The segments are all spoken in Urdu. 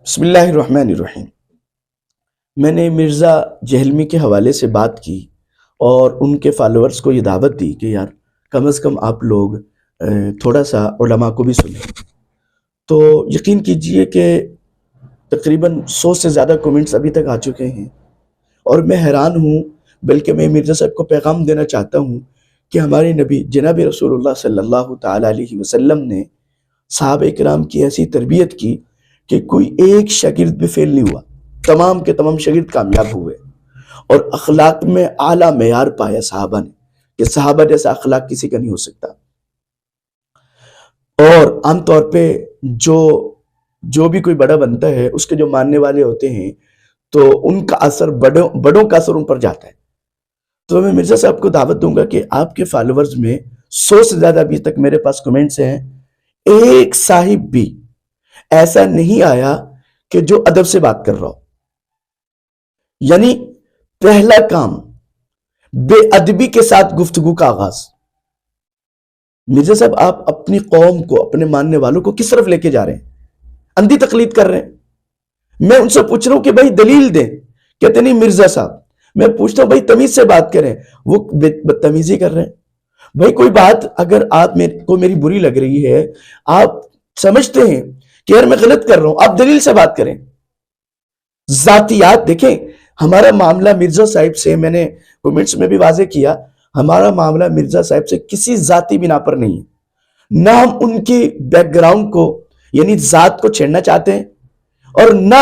بسم اللہ الرحمن الرحیم۔ میں نے مرزا جہلمی کے حوالے سے بات کی اور ان کے فالورز کو یہ دعوت دی کہ یار کم از کم آپ لوگ تھوڑا سا علماء کو بھی سنیں۔ تو یقین کیجئے کہ تقریباً 100 سے زیادہ کومنٹس ابھی تک آ چکے ہیں اور میں حیران ہوں، بلکہ میں مرزا صاحب کو پیغام دینا چاہتا ہوں کہ ہمارے نبی جناب رسول اللہ صلی اللہ تعالیٰ علیہ وسلم نے صحابہ کرام کی ایسی تربیت کی کہ کوئی ایک شاگرد بھی فیل نہیں ہوا، تمام کے تمام شاگرد کامیاب ہوئے، اور اخلاق میں اعلیٰ معیار پایا صحابہ نے کہ صحابہ جیسا اخلاق کسی کا نہیں ہو سکتا۔ اور عام طور پہ جو بھی کوئی بڑا بنتا ہے اس کے جو ماننے والے ہوتے ہیں تو ان کا اثر بڑوں کا اثر ان پر جاتا ہے۔ تو میں مرزا صاحب کو دعوت دوں گا کہ آپ کے فالورز میں 100 سے زیادہ ابھی تک میرے پاس کمنٹس ہیں، ایک صاحب بھی ایسا نہیں آیا کہ جو ادب سے بات کر رہا ہو۔ یعنی پہلا کام بے ادبی کے ساتھ گفتگو کا آغاز۔ مرزا صاحب آپ اپنی قوم کو، اپنے ماننے والوں کو کس طرف لے کے جا رہے ہیں؟ اندھی تقلید کر رہے ہیں۔ میں ان سے پوچھ رہا ہوں کہ بھائی دلیل دیں، کہتے نہیں مرزا صاحب۔ میں پوچھتا ہوں بھائی تمیز سے بات کریں، وہ بدتمیزی کر رہے ہیں۔ بھائی کوئی بات اگر آپ کو میری بری لگ رہی ہے، آپ سمجھتے ہیں کہ یار میں غلط کر رہا ہوں، آپ دلیل سے بات کریں۔ ذاتیات دیکھیں، ہمارا معاملہ مرزا صاحب سے، میں نے کومنٹس میں بھی واضح کیا، ہمارا معاملہ مرزا صاحب سے کسی ذاتی بنا پر نہیں ہے۔ نہ ہم ان کی بیک گراؤنڈ کو یعنی ذات کو چھیڑنا چاہتے ہیں اور نہ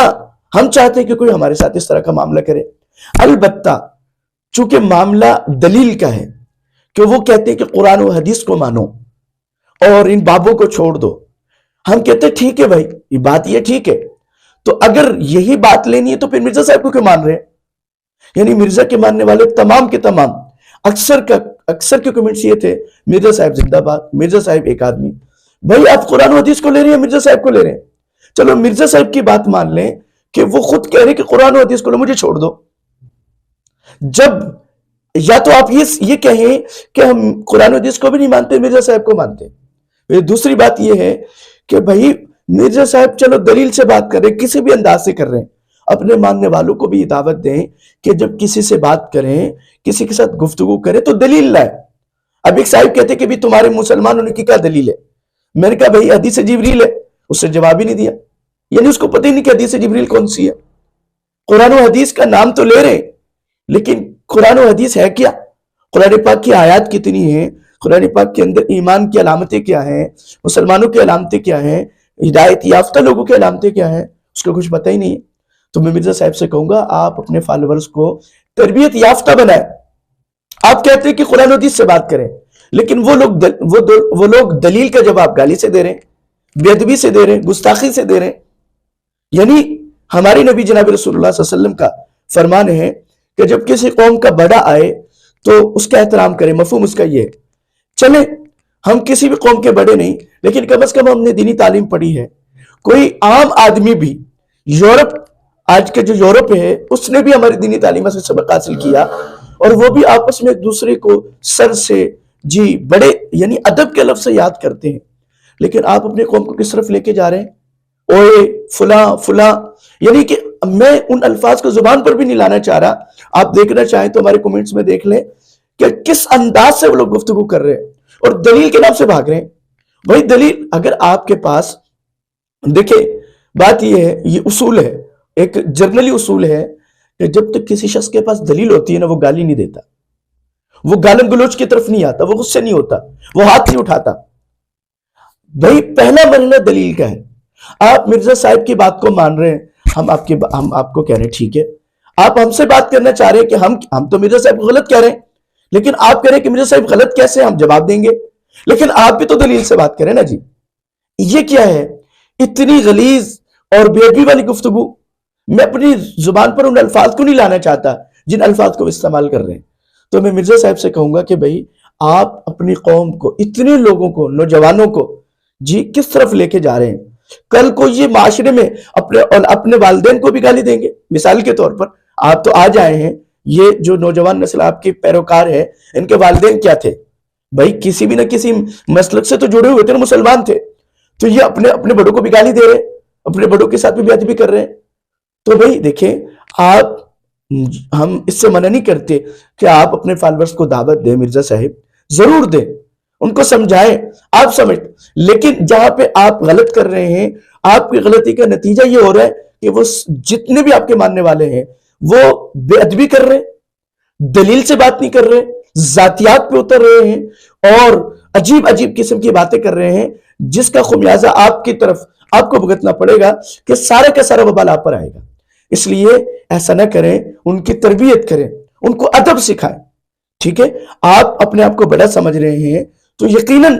ہم چاہتے ہیں کہ کوئی ہمارے ساتھ اس طرح کا معاملہ کرے۔ البتہ چونکہ معاملہ دلیل کا ہے کہ وہ کہتے ہیں کہ قرآن و حدیث کو مانو اور ان بابوں کو چھوڑ دو، ہم کہتے ہیں ٹھیک ہے بھائی، یہ بات یہ ٹھیک ہے۔ تو اگر یہی بات لینی ہے تو پھر مرزا صاحب کو کیوں مان رہے ہیں؟ یعنی مرزا کے ماننے والے تمام کے تمام اکثر کے کمنٹس یہ تھے مرزا صاحب زندہ باد، مرزا صاحب ایک آدمی۔ بھائی آپ قرآن و حدیث کو لے رہے ہیں، مرزا صاحب کو لے رہے ہیں، چلو مرزا صاحب کی بات مان لیں کہ وہ خود کہہ رہے کہ قرآن و حدیث کو لے، مجھے چھوڑ دو۔ جب یا تو آپ یہ کہیں کہ ہم قرآن و حدیث کو بھی نہیں مانتے، مرزا صاحب کو مانتے۔ پھر دوسری بات یہ ہے کہ بھائی مرزا صاحب چلو دلیل سے بات کر رہے ہیں، کسی بھی انداز سے کر رہے ہیں، اپنے ماننے والوں کو بھی یہ دعوت دیں کہ جب کسی سے بات کریں، کسی کے ساتھ گفتگو کریں تو دلیل لائیں۔ اب ایک صاحب کہتے کہ بھی تمہارے مسلمان ہونے کی کیا دلیل ہے؟ میں نے کہا بھائی حدیث جبریل ہے، اس سے جواب ہی نہیں دیا، یعنی اس کو پتہ ہی نہیں کہ حدیث جبریل کون سی ہے۔ قرآن و حدیث کا نام تو لے رہے ہیں لیکن قرآن و حدیث ہے کیا؟ قرآن پاک کی آیات کتنی ہیں؟ قرآن پاک کے اندر ایمان کی علامتیں کیا ہیں؟ مسلمانوں کی علامتیں کیا ہیں؟ ہدایت یافتہ لوگوں کی علامتیں کیا ہیں؟ اس کو کچھ پتہ ہی نہیں ہے۔ تو میں مرزا صاحب سے کہوں گا آپ اپنے فالورز کو تربیت یافتہ بنائیں۔ آپ کہتے ہیں کہ قرآن و حدیث سے بات کریں لیکن وہ لوگ دلیل کا جواب گالی سے دے رہے ہیں، بے ادبی سے دے رہے ہیں، گستاخی سے دے رہے ہیں۔ یعنی ہمارے نبی جناب رسول اللہ صلی اللہ علیہ وسلم کا فرمان ہے کہ جب کسی قوم کا بڑا آئے تو اس کا احترام کریں۔ مفہوم اس کا یہ ہے، چلیں ہم کسی بھی قوم کے بڑے نہیں لیکن کم از کم ہم نے دینی تعلیم پڑھی ہے۔ کوئی عام آدمی بھی آج کے جو یورپ ہے اس نے بھی ہماری دینی تعلیم سے سبق حاصل کیا اور وہ بھی آپس میں ایک دوسرے کو سر سے بڑے یعنی ادب کے لفظ سے یاد کرتے ہیں۔ لیکن آپ اپنے قوم کو کس طرف لے کے جا رہے ہیں؟ اوئے فلاں فلاں، یعنی کہ میں ان الفاظ کو زبان پر بھی نہیں لانا چاہ رہا۔ آپ دیکھنا چاہیں تو ہمارے کومنٹس میں دیکھ لیں کہ کس انداز سے وہ لوگ گفتگو کر رہے ہیں اور دلیل کے نام سے بھاگ رہے ہیں۔ وہی دلیل اگر آپ کے پاس، دیکھیں بات یہ ہے، یہ اصول ہے، ایک جرنلی اصول ہے کہ جب تک کسی شخص کے پاس دلیل ہوتی ہے نا، وہ گالی نہیں دیتا، وہ گالم گلوچ کی طرف نہیں آتا، وہ غصے نہیں ہوتا، وہ ہاتھ نہیں اٹھاتا۔ بھائی پہلا مرحلہ دلیل کا ہے۔ آپ مرزا صاحب کی بات کو مان رہے ہیں، ہم آپ کو کہہ رہے ہیں ٹھیک ہے۔ آپ ہم سے بات کرنا چاہ رہے ہیں کہ ہم تو مرزا صاحب کو غلط کہہ رہے ہیں، لیکن آپ کہہ رہے ہیں کہ مرزا صاحب غلط کیسے؟ ہم جواب دیں گے، لیکن آپ بھی تو دلیل سے بات کریں نا جی۔ یہ کیا ہے؟ اتنی غلیظ اور بے ادبی والی گفتگو۔ میں اپنی زبان پر ان الفاظ کو نہیں لانا چاہتا جن الفاظ کو استعمال کر رہے ہیں۔ تو میں مرزا صاحب سے کہوں گا کہ بھائی آپ اپنی قوم کو، اتنے لوگوں کو، نوجوانوں کو کس طرف لے کے جا رہے ہیں؟ کل کو یہ معاشرے میں اپنے والدین کو بھی گالی دیں گے۔ مثال کے طور پر آپ تو آج آئے ہیں، یہ جو نوجوان نسل آپ کے پیروکار ہے، ان کے والدین کیا تھے؟ بھائی کسی بھی نہ کسی مسلک سے تو جڑے ہوئے تھے، مسلمان تھے، تو یہ اپنے بڑوں کو بھی گالی دے رہے۔ اپنے بڑوں کے ساتھ بھی بے ادبی کر رہے ہیں. تو بھائی دیکھیں آپ، ہم اس سے منع نہیں کرتے کہ آپ اپنے فالورز کو دعوت دیں، مرزا صاحب ضرور دیں، ان کو سمجھائیں، آپ سمجھ. لیکن جہاں پہ آپ غلط کر رہے ہیں، آپ کی غلطی کا نتیجہ یہ ہو رہا ہے کہ وہ جتنے بھی آپ کے ماننے والے ہیں وہ بے ادبی کر رہے ہیں، دلیل سے بات نہیں کر رہے، ذاتیات پہ اتر رہے ہیں اور عجیب عجیب قسم کی باتیں کر رہے ہیں، جس کا خمیازہ آپ کی طرف آپ کو بھگتنا پڑے گا کہ سارا کا سارا وبال آپ پر آئے گا. اس لیے ایسا نہ کریں، ان کی تربیت کریں، ان کو ادب سکھائیں. ٹھیک ہے، آپ اپنے آپ کو بڑا سمجھ رہے ہیں تو یقیناً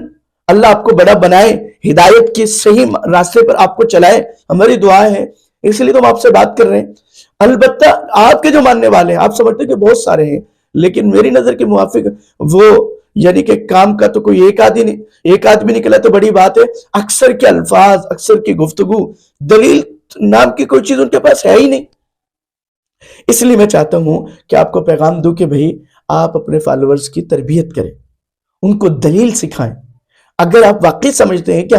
اللہ آپ کو بڑا بنائے، ہدایت کے صحیح راستے پر آپ کو چلائے، ہماری دعائیں ہیں. اس لیے تو ہم آپ سے بات کر رہے ہیں. البتہ آپ کے جو ماننے والے ہیں، آپ سمجھتے ہیں کہ بہت سارے ہیں، لیکن میری نظر کے موافق وہ یعنی کہ کام کا تو کوئی ایک آدمی نکلا تو بڑی بات ہے. اکثر کے الفاظ، اکثر کی گفتگو، دلیل نام کی کوئی چیز ان کے پاس ہے ہی نہیں. اس لیے میں چاہتا ہوں کہ آپ کو پیغام دوں کہ بھئی آپ اپنے فالورز کی تربیت کریں، ان کو دلیل سکھائیں. اگر آپ واقعی سمجھتے ہیں کہ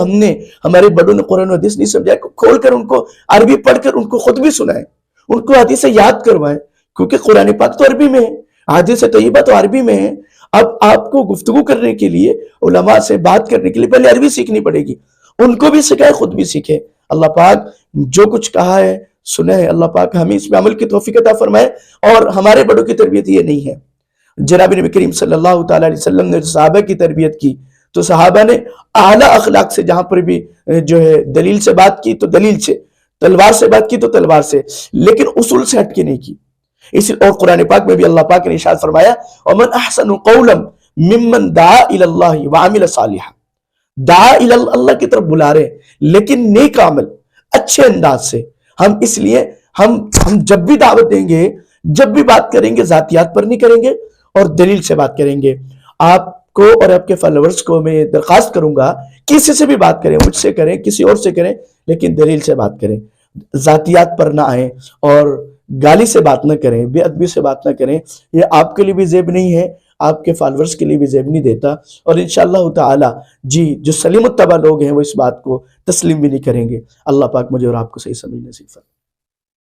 ہمارے بڑوں نے قرآن و حدیث نہیں سمجھا، کھول کر ان کو عربی پڑھ کر ان کو خود بھی سنائیں، ان کو حدیث سے یاد کروائیں، کیونکہ قرآن پاک تو عربی میں ہے، حدیث طیبہ تو عربی میں ہے. اب آپ کو گفتگو کرنے کے لیے، علماء سے بات کرنے کے لیے پہلے عربی سیکھنی پڑے گی. ان کو بھی سکھائے، خود بھی سیکھے. اللہ پاک جو کچھ کہا ہے سنا ہے، اللہ پاک ہمیں اس میں عمل کی توفیق عطا فرمائے. اور ہمارے بڑوں کی تربیت یہ نہیں ہے. جناب نبی کریم صلی اللہ تعالیٰ علیہ وسلم نے صحابہ کی تربیت کی تو صحابہ نے اعلیٰ اخلاق سے، جہاں پر بھی جو ہے دلیل سے بات کی تو دلیل سے، تلوار سے بات کی تو تلوار سے، لیکن اصول سے ہٹ کے نہیں کی. اور قرآن پاک میں بھی اللہ پاک نے ارشاد فرمایا وَمَنْ أَحْسَنُ قَوْلًا مِمَّنْ دَعَا إِلَى اللَّهِ وَعَمِلَ صَالِحًا. دعا اللہ کی طرف بلا رہے ہیں لیکن نیک عمل، اچھے انداز سے. ہم اس لیے ہم جب بھی دعوت دیں گے، جب بھی بات کریں گے، ذاتیات پر نہیں کریں گے اور دلیل سے بات کریں گے. آپ کو اور آپ کے فالورز کو میں درخواست کروں گا، کسی سے بھی بات کریں، مجھ سے کریں، کسی اور سے کریں، لیکن دلیل سے بات کریں، ذاتیات پر نہ آئیں اور گالی سے بات نہ کریں، بے ادبی سے بات نہ کریں. یہ آپ کے لیے بھی زیب نہیں ہے، آپ کے فالورز کے لیے بھی زیب نہیں دیتا. اور انشاءاللہ تعالی جو سلیم الطبع لوگ ہیں وہ اس بات کو تسلیم بھی نہیں کریں گے. اللہ پاک مجھے اور آپ کو صحیح سمجھ نصیب فرمائے.